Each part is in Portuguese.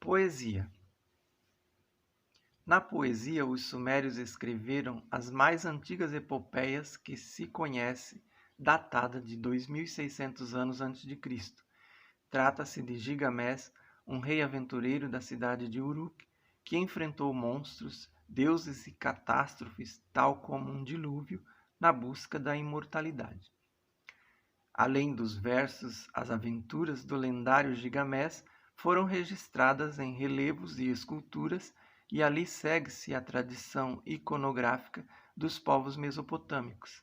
Poesia. Na poesia, os sumérios escreveram as mais antigas epopeias que se conhece, datada de 2600 anos antes de Cristo. Trata-se de Gilgamesh, um rei aventureiro da cidade de Uruk, que enfrentou monstros, deuses e catástrofes, tal como um dilúvio, na busca da imortalidade. Além dos versos, as aventuras do lendário Gilgamesh foram registradas em relevos e esculturas, e ali segue-se a tradição iconográfica dos povos mesopotâmicos.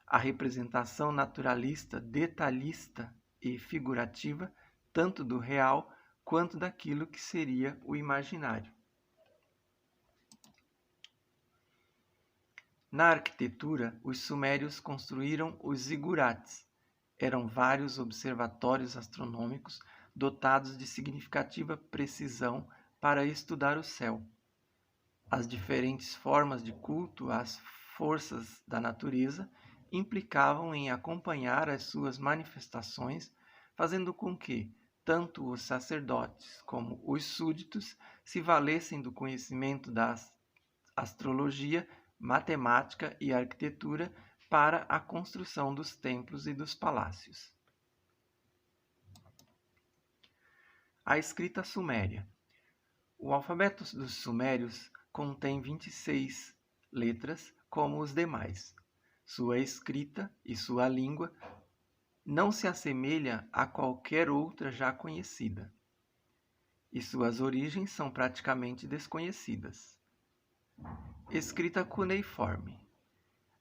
A representação naturalista, detalhista e figurativa, tanto do real quanto daquilo que seria o imaginário. Na arquitetura, os sumérios construíram os zigurates. Eram vários observatórios astronômicos dotados de significativa precisão para estudar o céu. As diferentes formas de culto às forças da natureza implicavam em acompanhar as suas manifestações, fazendo com que tanto os sacerdotes como os súditos se valessem do conhecimento da astrologia, matemática e arquitetura para a construção dos templos e dos palácios. A escrita suméria. O alfabeto dos sumérios contém 26 letras, como os demais. Sua escrita e sua língua não se assemelha a qualquer outra já conhecida, e suas origens são praticamente desconhecidas. Escrita cuneiforme.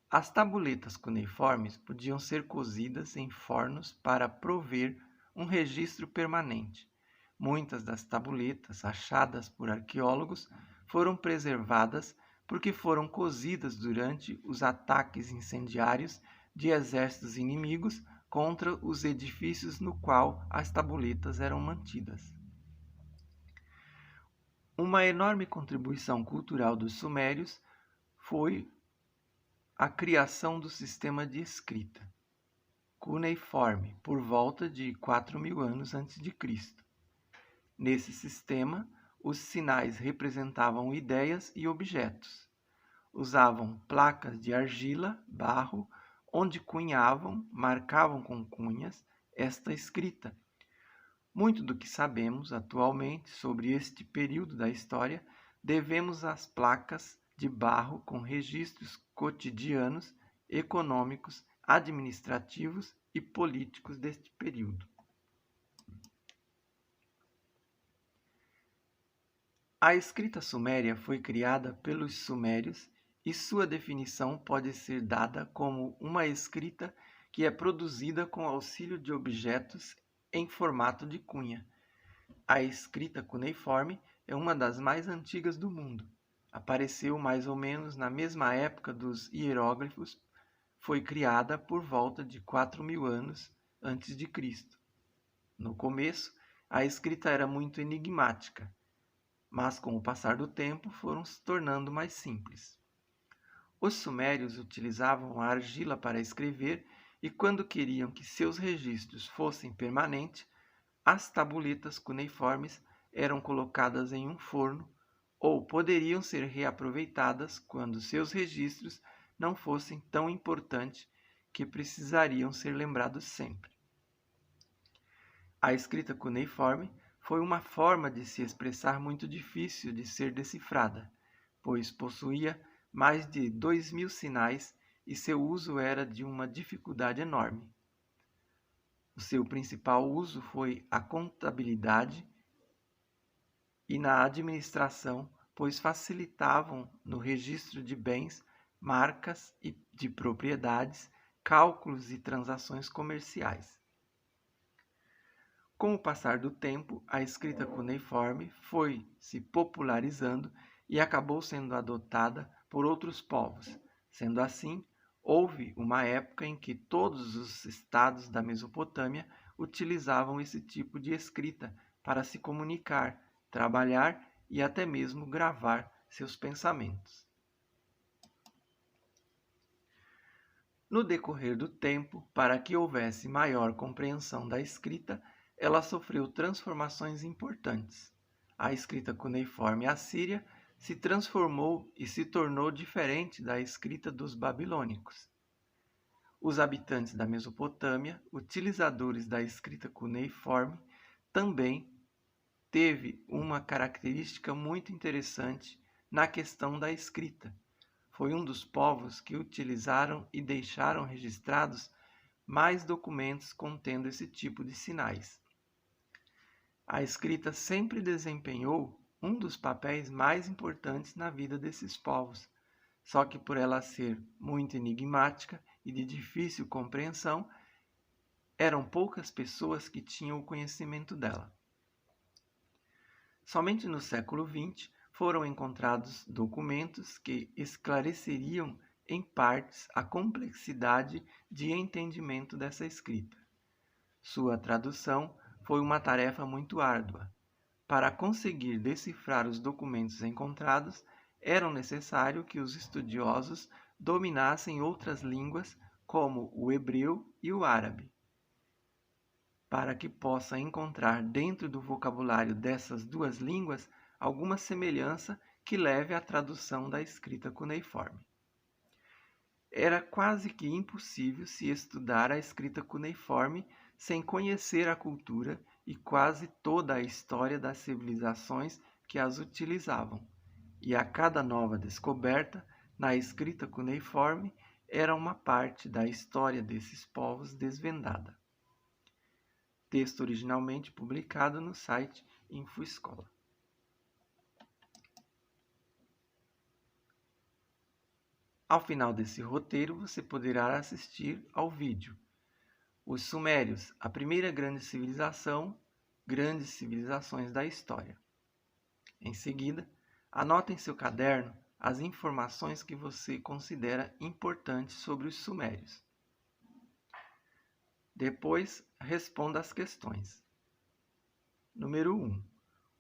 As tabuletas cuneiformes podiam ser cozidas em fornos para prover um registro permanente. Muitas das tabuletas achadas por arqueólogos foram preservadas porque foram cozidas durante os ataques incendiários de exércitos inimigos contra os edifícios no qual as tabuletas eram mantidas. Uma enorme contribuição cultural dos sumérios foi a criação do sistema de escrita cuneiforme por volta de 4.000 anos antes de Cristo. Nesse sistema, os sinais representavam ideias e objetos. Usavam placas de argila, barro, onde cunhavam, marcavam com cunhas esta escrita. Muito do que sabemos atualmente sobre este período da história devemos às placas de barro com registros cotidianos, econômicos, administrativos e políticos deste período. A escrita suméria foi criada pelos sumérios e sua definição pode ser dada como uma escrita que é produzida com auxílio de objetos em formato de cunha. A escrita cuneiforme é uma das mais antigas do mundo. Apareceu mais ou menos na mesma época dos hieróglifos. Foi criada por volta de 4.000 anos antes de Cristo. No começo, a escrita era muito enigmática, mas com o passar do tempo foram se tornando mais simples. Os sumérios utilizavam a argila para escrever e, quando queriam que seus registros fossem permanentes, as tabuletas cuneiformes eram colocadas em um forno ou poderiam ser reaproveitadas quando seus registros não fossem tão importantes que precisariam ser lembrados sempre. A escrita cuneiforme foi uma forma de se expressar muito difícil de ser decifrada, pois possuía mais de 2.000 sinais e seu uso era de uma dificuldade enorme. O seu principal uso foi a contabilidade e na administração, pois facilitavam no registro de bens, marcas e de propriedades, cálculos e transações comerciais. Com o passar do tempo, a escrita cuneiforme foi se popularizando e acabou sendo adotada por outros povos. Sendo assim, houve uma época em que todos os estados da Mesopotâmia utilizavam esse tipo de escrita para se comunicar, trabalhar e até mesmo gravar seus pensamentos. No decorrer do tempo, para que houvesse maior compreensão da escrita, ela sofreu transformações importantes. a escrita cuneiforme assíria se transformou e se tornou diferente da escrita dos babilônicos. Os habitantes da Mesopotâmia, utilizadores da escrita cuneiforme, também teve uma característica muito interessante na questão da escrita. Foi um dos povos que utilizaram e deixaram registrados mais documentos contendo esse tipo de sinais. A escrita sempre desempenhou um dos papéis mais importantes na vida desses povos, só que por ela ser muito enigmática e de difícil compreensão, eram poucas pessoas que tinham o conhecimento dela. Somente no século XX foram encontrados documentos que esclareceriam em partes a complexidade de entendimento dessa escrita. Sua tradução foi uma tarefa muito árdua. Para conseguir decifrar os documentos encontrados, era necessário que os estudiosos dominassem outras línguas, como o hebreu e o árabe. Para que possa encontrar dentro do vocabulário dessas duas línguas alguma semelhança que leve à tradução da escrita cuneiforme. Era quase que impossível se estudar a escrita cuneiforme sem conhecer a cultura e quase toda a história das civilizações que as utilizavam, e a cada nova descoberta na escrita cuneiforme era uma parte da história desses povos desvendada. Texto originalmente publicado no site InfoEscola. Ao final desse roteiro, você poderá assistir ao vídeo Os Sumérios, a primeira grande civilização, grandes civilizações da história. Em seguida, anote em seu caderno as informações que você considera importantes sobre os Sumérios. Depois, responda as questões. Número 1.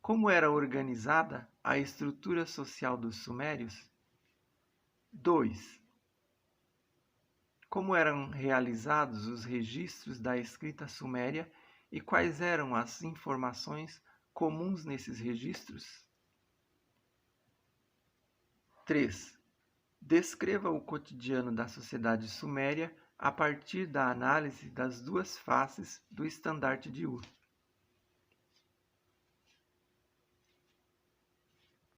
Como era organizada a estrutura social dos Sumérios? 2. Como eram realizados os registros da escrita suméria e quais eram as informações comuns nesses registros? 3. Descreva o cotidiano da sociedade suméria a partir da análise das duas faces do estandarte de Ur.